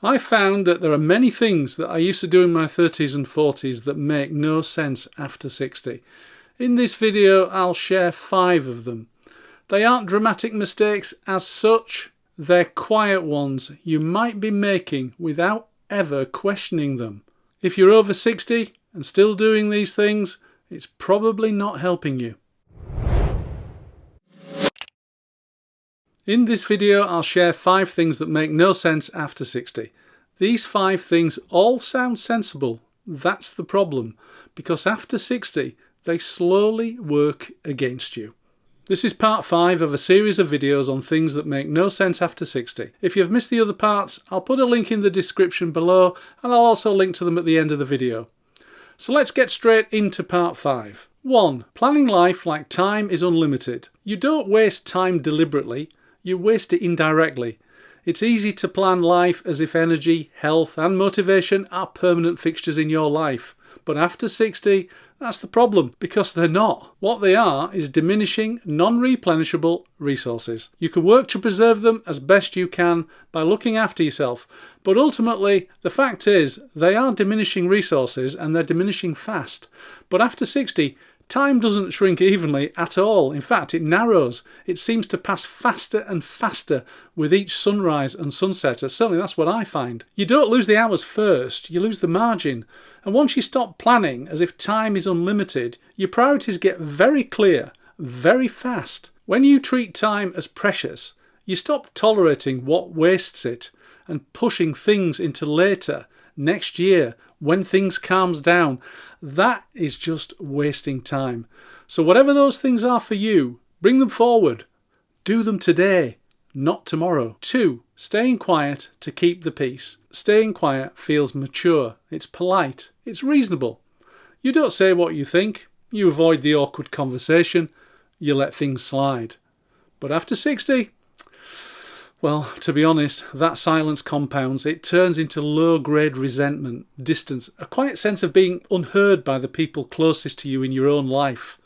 I found that there are many things that I used to do in my 30s and 40s that make no sense after 60. In this video I'll share 5 of them. They aren't dramatic mistakes as such, they're quiet ones you might be making without ever questioning them. If you're over 60 and still doing these things, it's probably not helping you. In this video I'll share 5 things that make no sense after 60. These 5 things all sound sensible. That's the problem, because after 60 they slowly work against you. This is part 5 of a series of videos on things that make no sense after 60. If you've missed the other parts, I'll put a link in the description below and I'll also link to them at the end of the video. So let's get straight into part 5. 1. Planning life like time is unlimited. You don't waste time deliberately. You waste it indirectly. It's easy to plan life as if energy, health and motivation are permanent fixtures in your life. But after 60, that's the problem, because they're not. What they are is diminishing, non-replenishable resources. You can work to preserve them as best you can by looking after yourself. But ultimately, the fact is, they are diminishing resources and they're diminishing fast. But after 60, time doesn't shrink evenly at all. In fact, it narrows. It seems to pass faster and faster with each sunrise and sunset. Certainly that's what I find. You don't lose the hours first, you lose the margin. And once you stop planning as if time is unlimited, your priorities get very clear, very fast. When you treat time as precious, you stop tolerating what wastes it and pushing things into later, next year, when things calms down. That is just wasting time. So whatever those things are for you, bring them forward. Do them today, not tomorrow. 2. Staying quiet to keep the peace. Staying quiet feels mature. It's polite. It's reasonable. You don't say what you think. You avoid the awkward conversation. You let things slide. But after 60, well, to be honest, that silence compounds. It turns into low-grade resentment, distance, a quiet sense of being unheard by the people closest to you in your own life.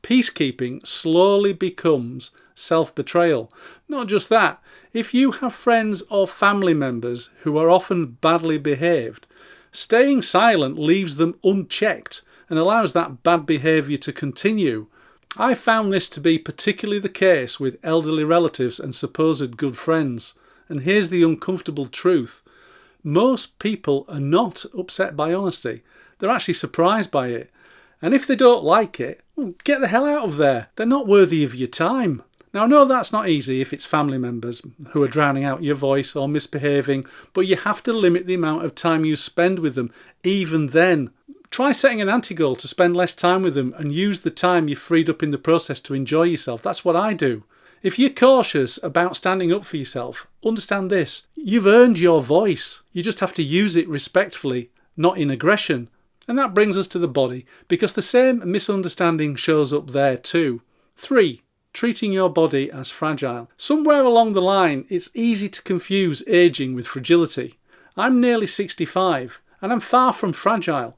Peacekeeping slowly becomes self-betrayal. Not just that, if you have friends or family members who are often badly behaved, staying silent leaves them unchecked and allows that bad behaviour to continue. I found this to be particularly the case with elderly relatives and supposed good friends. And here's the uncomfortable truth. Most people are not upset by honesty. They're actually surprised by it. And if they don't like it, well, get the hell out of there. They're not worthy of your time. Now I know that's not easy if it's family members who are drowning out your voice or misbehaving, but you have to limit the amount of time you spend with them. Even then, try setting an anti-goal to spend less time with them and use the time you've freed up in the process to enjoy yourself. That's what I do. If you're cautious about standing up for yourself, understand this. You've earned your voice. You just have to use it respectfully, not in aggression. And that brings us to the body, because the same misunderstanding shows up there too. 3. Treating your body as fragile. Somewhere along the line, it's easy to confuse ageing with fragility. I'm nearly 65 and I'm far from fragile.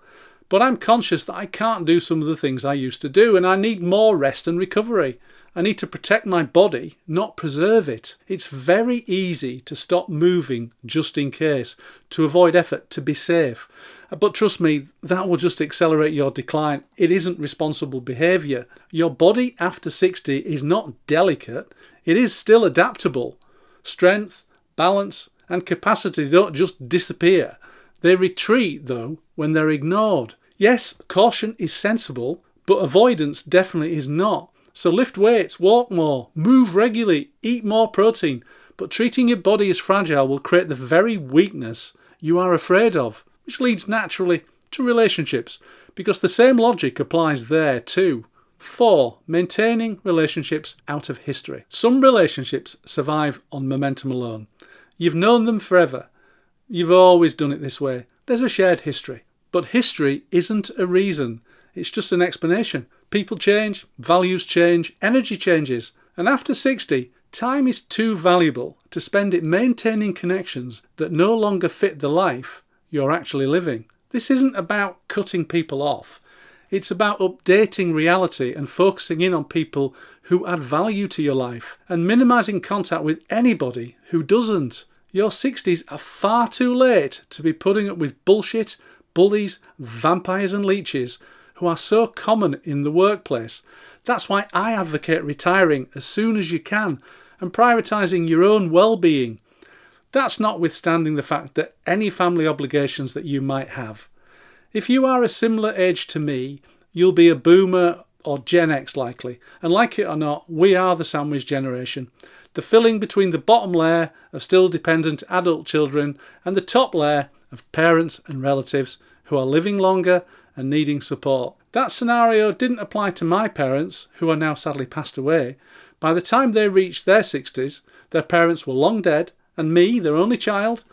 But I'm conscious that I can't do some of the things I used to do, and I need more rest and recovery. I need to protect my body, not preserve it. It's very easy to stop moving just in case, to avoid effort, to be safe. But trust me, that will just accelerate your decline. It isn't responsible behaviour. Your body after 60 is not delicate, it is still adaptable. Strength, balance and capacity don't just disappear. They retreat, though, when they're ignored. Yes, caution is sensible, but avoidance definitely is not. So lift weights, walk more, move regularly, eat more protein. But treating your body as fragile will create the very weakness you are afraid of, which leads naturally to relationships, because the same logic applies there too. 4. Maintaining relationships out of history. Some relationships survive on momentum alone. You've known them forever. You've always done it this way. There's a shared history. But history isn't a reason. It's just an explanation. People change, values change, energy changes. And after 60, time is too valuable to spend it maintaining connections that no longer fit the life you're actually living. This isn't about cutting people off. It's about updating reality and focusing in on people who add value to your life and minimizing contact with anybody who doesn't. Your 60s are far too late to be putting up with bullshit, bullies, vampires and leeches who are so common in the workplace. That's why I advocate retiring as soon as you can and prioritising your own well-being. That's notwithstanding the fact that any family obligations that you might have. If you are a similar age to me, you'll be a boomer or Gen X likely, and like it or not, we are the sandwich generation. The filling between the bottom layer of still dependent adult children and the top layer of parents and relatives who are living longer and needing support. That scenario didn't apply to my parents, who are now sadly passed away. By the time they reached their 60s, their parents were long dead, and me, their only child,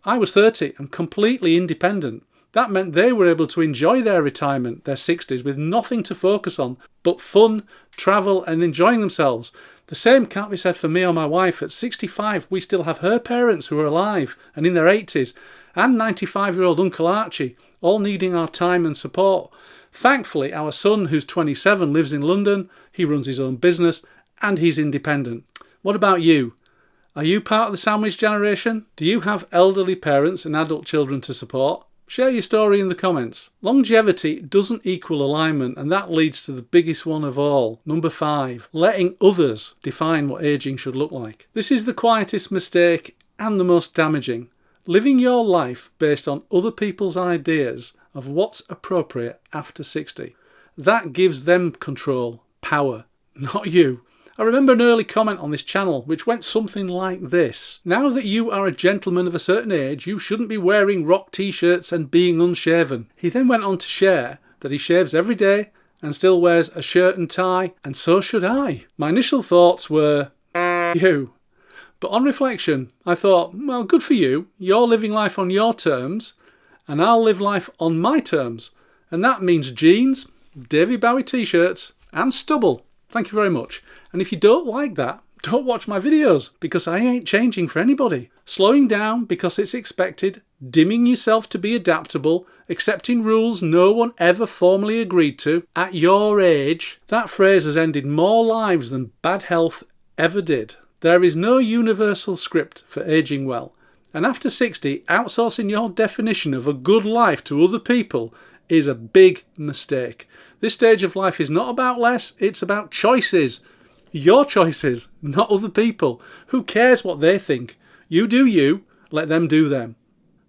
I was 30 and completely independent. That meant they were able to enjoy their retirement, their 60s, with nothing to focus on but fun, travel and enjoying themselves. The same can't be said for me or my wife. At 65, we still have her parents who are alive and in their 80s, and 95-year-old Uncle Archie, all needing our time and support. Thankfully, our son, who's 27, lives in London, he runs his own business, and he's independent. What about you? Are you part of the sandwich generation? Do you have elderly parents and adult children to support? Share your story in the comments. Longevity doesn't equal alignment, and that leads to the biggest one of all. Number 5, letting others define what ageing should look like. This is the quietest mistake and the most damaging. Living your life based on other people's ideas of what's appropriate after 60. That gives them control, power, not you. I remember an early comment on this channel which went something like this. Now that you are a gentleman of a certain age, you shouldn't be wearing rock t-shirts and being unshaven. He then went on to share that he shaves every day and still wears a shirt and tie, and so should I. My initial thoughts were, you. But on reflection, I thought, well, good for you. You're living life on your terms, and I'll live life on my terms. And that means jeans, David Bowie t-shirts, and stubble. Thank you very much. And if you don't like that, don't watch my videos, because I ain't changing for anybody. Slowing down because it's expected, dimming yourself to be adaptable, accepting rules no one ever formally agreed to, at your age, that phrase has ended more lives than bad health ever did. There is no universal script for ageing well. And after 60, outsourcing your definition of a good life to other people is a big mistake. This stage of life is not about less, it's about choices. Your choices, not other people. Who cares what they think? You do you, let them do them.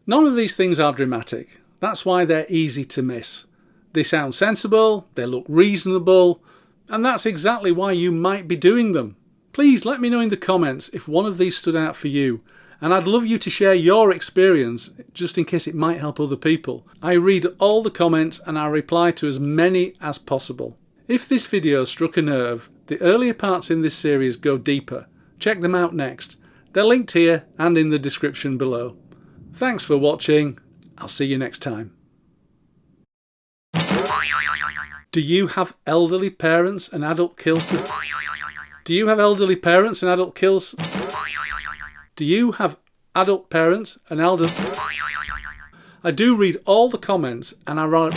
None of these things are dramatic. That's why they're easy to miss. They sound sensible, they look reasonable, and that's exactly why you might be doing them. Please let me know in the comments if one of these stood out for you. And I'd love you to share your experience, just in case it might help other people. I read all the comments and I reply to as many as possible. If this video struck a nerve, the earlier parts in this series go deeper. Check them out next. They're linked here and in the description below. Thanks for watching. I'll see you next time. Do you have elderly parents and adult kills to... Do you have elderly parents and adult kills... Do you have adult parents and elder... I do read all the comments and I write...